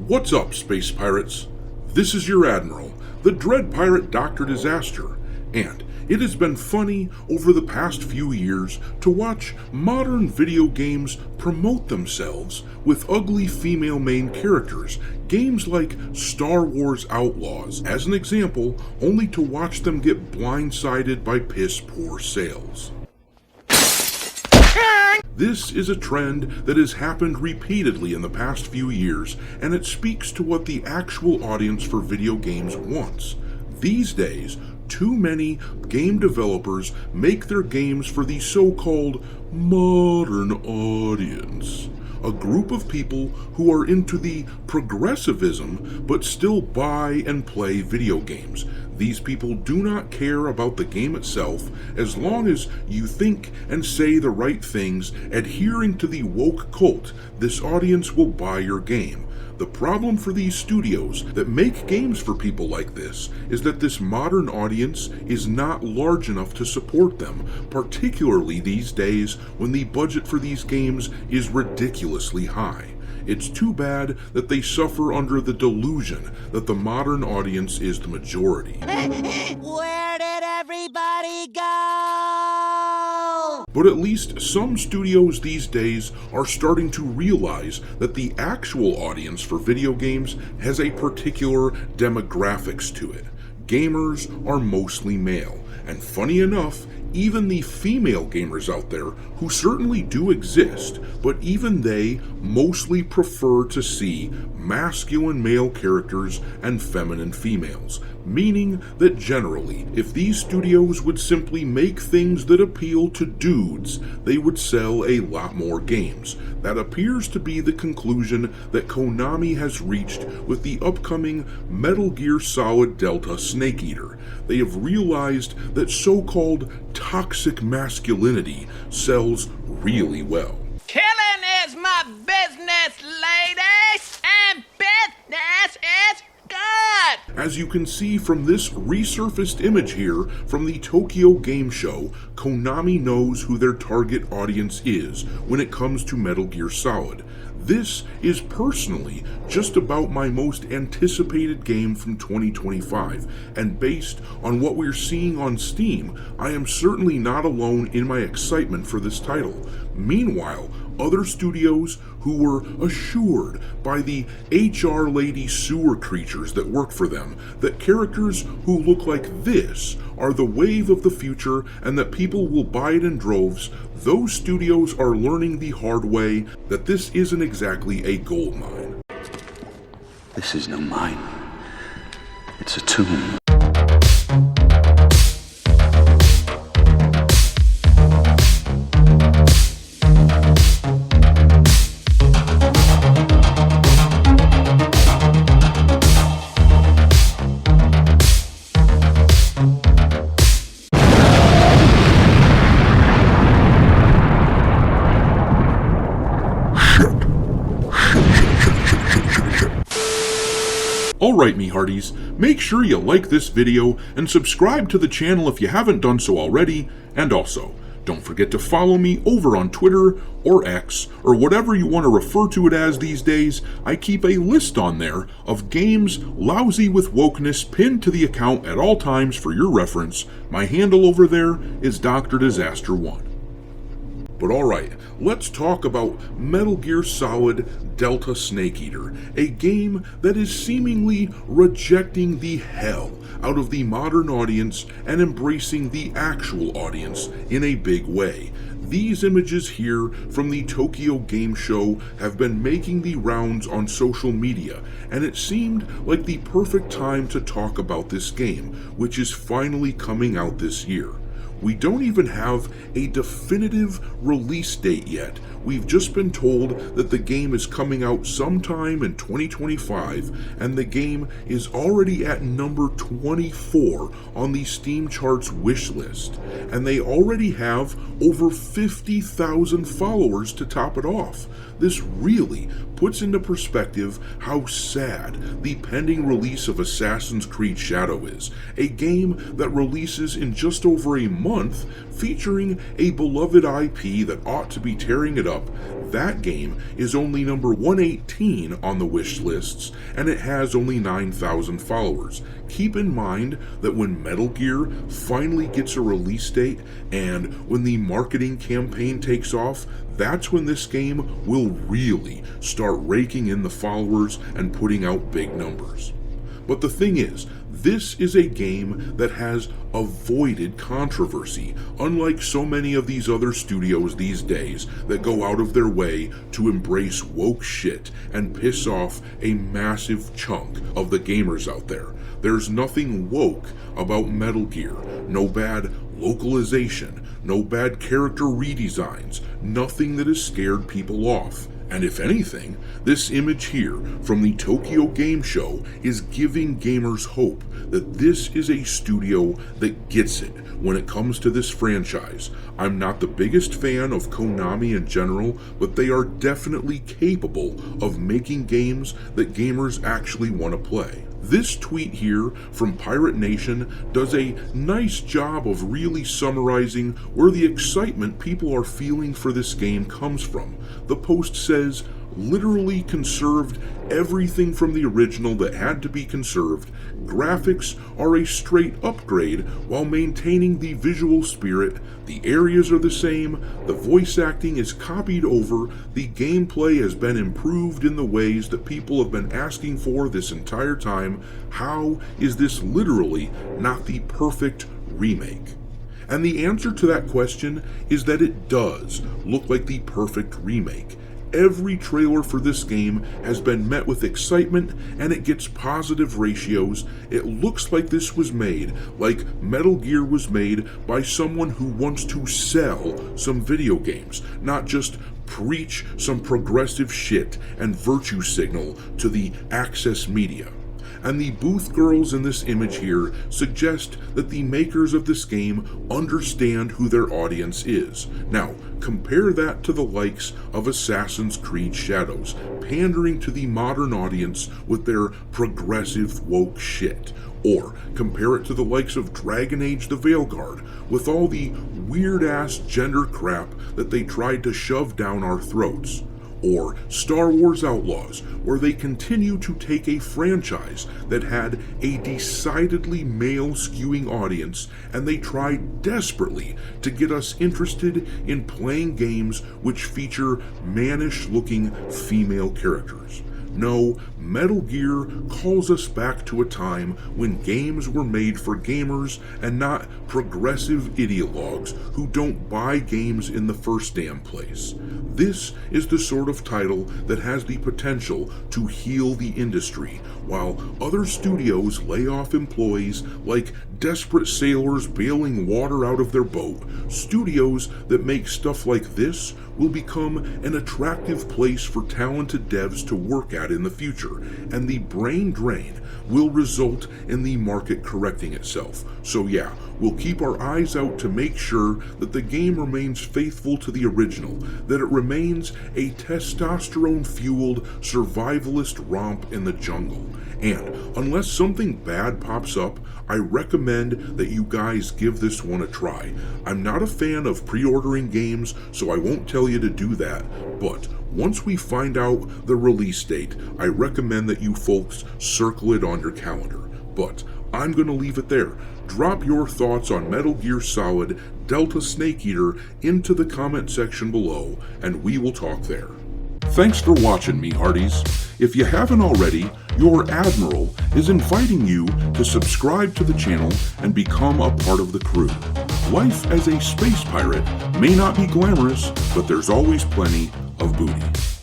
What's up, space pirates? This is your Admiral, the Dread Pirate Dr. Disaster, and it has been funny over the past few years to watch modern video games promote themselves with ugly female main characters, games like Star Wars Outlaws, as an example, only to watch them get blindsided by piss-poor sales. This is a trend that has happened repeatedly in the past few years, and it speaks to what the actual audience for video games wants. These days, too many game developers make their games for the so-called modern audience, a group of people who are into the progressivism but still buy and play video games. These people do not care about the game itself as long as you think and say the right things, adhering to the woke cult. This audience will buy your game. The problem for these studios that make games for people like this is that this modern audience is not large enough to support them, particularly these days when the budget for these games is ridiculously high. It's too bad that they suffer under the delusion that the modern audience is the majority. Where did everybody go? But at least some studios these days are starting to realize that the actual audience for video games has a particular demographics to it. Gamers are mostly male, and funny enough, even the female gamers out there, who certainly do exist, but even they mostly prefer to see masculine male characters and feminine females, meaning that generally, if these studios would simply make things that appeal to dudes, they would sell a lot more games. That appears to be the conclusion that Konami has reached with the upcoming Metal Gear Solid Delta Snake Eater. They have realized that so-called toxic masculinity sells really well. Killing is my business, ladies, and business is good. As you can see from this resurfaced image here from the Tokyo Game Show, Konami knows who their target audience is when it comes to Metal Gear Solid. This is personally just about my most anticipated game from 2025, and based on what we're seeing on Steam, I am certainly not alone in my excitement for this title. Meanwhile, other studios who were assured by the HR lady sewer creatures that work for them that characters who look like this are the wave of the future and that people will buy it in droves, those studios are learning the hard way that this isn't exactly a gold mine. This is no mine. It's a tomb. Alright, me hearties, make sure you like this video and subscribe to the channel if you haven't done so already, and also, don't forget to follow me over on Twitter or X, or whatever you want to refer to it as these days. I keep a list on there of games lousy with wokeness pinned to the account at all times for your reference. My handle over there is Dr. Disaster 1. But alright, let's talk about Metal Gear Solid Delta Snake Eater, a game that is seemingly rejecting the hell out of the modern audience and embracing the actual audience in a big way. These images here from the Tokyo Game Show have been making the rounds on social media, and it seemed like the perfect time to talk about this game, which is finally coming out this year. We don't even have a definitive release date yet. We've just been told that the game is coming out sometime in 2025, and the game is already at number 24 on the Steam charts wish list, and they already have over 50,000 followers to top it off. This really puts into perspective how sad the pending release of Assassin's Creed Shadow is, a game that releases in just over a month, featuring a beloved IP that ought to be tearing it up up, that game is only number 118 on the wish lists, and it has only 9,000 followers. Keep in mind that when Metal Gear finally gets a release date and when the marketing campaign takes off, that's when this game will really start raking in the followers and putting out big numbers. But the thing is, this is a game that has avoided controversy, unlike so many of these other studios these days that go out of their way to embrace woke shit and piss off a massive chunk of the gamers out there. There's nothing woke about Metal Gear, no bad localization, no bad character redesigns, nothing that has scared people off. And if anything, this image here from the Tokyo Game Show is giving gamers hope that this is a studio that gets it when it comes to this franchise. I'm not the biggest fan of Konami in general, but they are definitely capable of making games that gamers actually want to play. This tweet here from Pirate Nation does a nice job of really summarizing where the excitement people are feeling for this game comes from. The post says, literally conserved everything from the original that had to be conserved. Graphics are a straight upgrade while maintaining the visual spirit. The areas are the same, the voice acting is copied over, the gameplay has been improved in the ways that people have been asking for this entire time. How is this literally not the perfect remake? And the answer to that question is that it does look like the perfect remake. Every trailer for this game has been met with excitement and it gets positive ratios. It looks like this was made, like Metal Gear was made, by someone who wants to sell some video games, not just preach some progressive shit and virtue signal to the access media. And the booth girls in this image here suggest that the makers of this game understand who their audience is. Now, compare that to the likes of Assassin's Creed Shadows, pandering to the modern audience with their progressive woke shit. Or compare it to the likes of Dragon Age the Veilguard, with all the weird-ass gender crap that they tried to shove down our throats. Or Star Wars Outlaws, where they continue to take a franchise that had a decidedly male-skewing audience, and they try desperately to get us interested in playing games which feature mannish-looking female characters. No, Metal Gear calls us back to a time when games were made for gamers and not progressive ideologues who don't buy games in the first damn place. This is the sort of title that has the potential to heal the industry, while other studios lay off employees like desperate sailors bailing water out of their boat. Studios that make stuff like this will become an attractive place for talented devs to work at in the future, and the brain drain will result in the market correcting itself. So yeah, we'll keep our eyes out to make sure that the game remains faithful to the original, that it remains a testosterone-fueled survivalist romp in the jungle. And unless something bad pops up, I recommend that you guys give this one a try. I'm not a fan of pre-ordering games, so I won't tell you to do that, but once we find out the release date, I recommend that you folks circle it on your calendar. But I'm going to leave it there. Drop your thoughts on Metal Gear Solid Delta Snake Eater into the comment section below, and we will talk there. Thanks for watching, me hearties. If you haven't already, your Admiral is inviting you to subscribe to the channel and become a part of the crew. Life as a space pirate may not be glamorous, but there's always plenty of booty.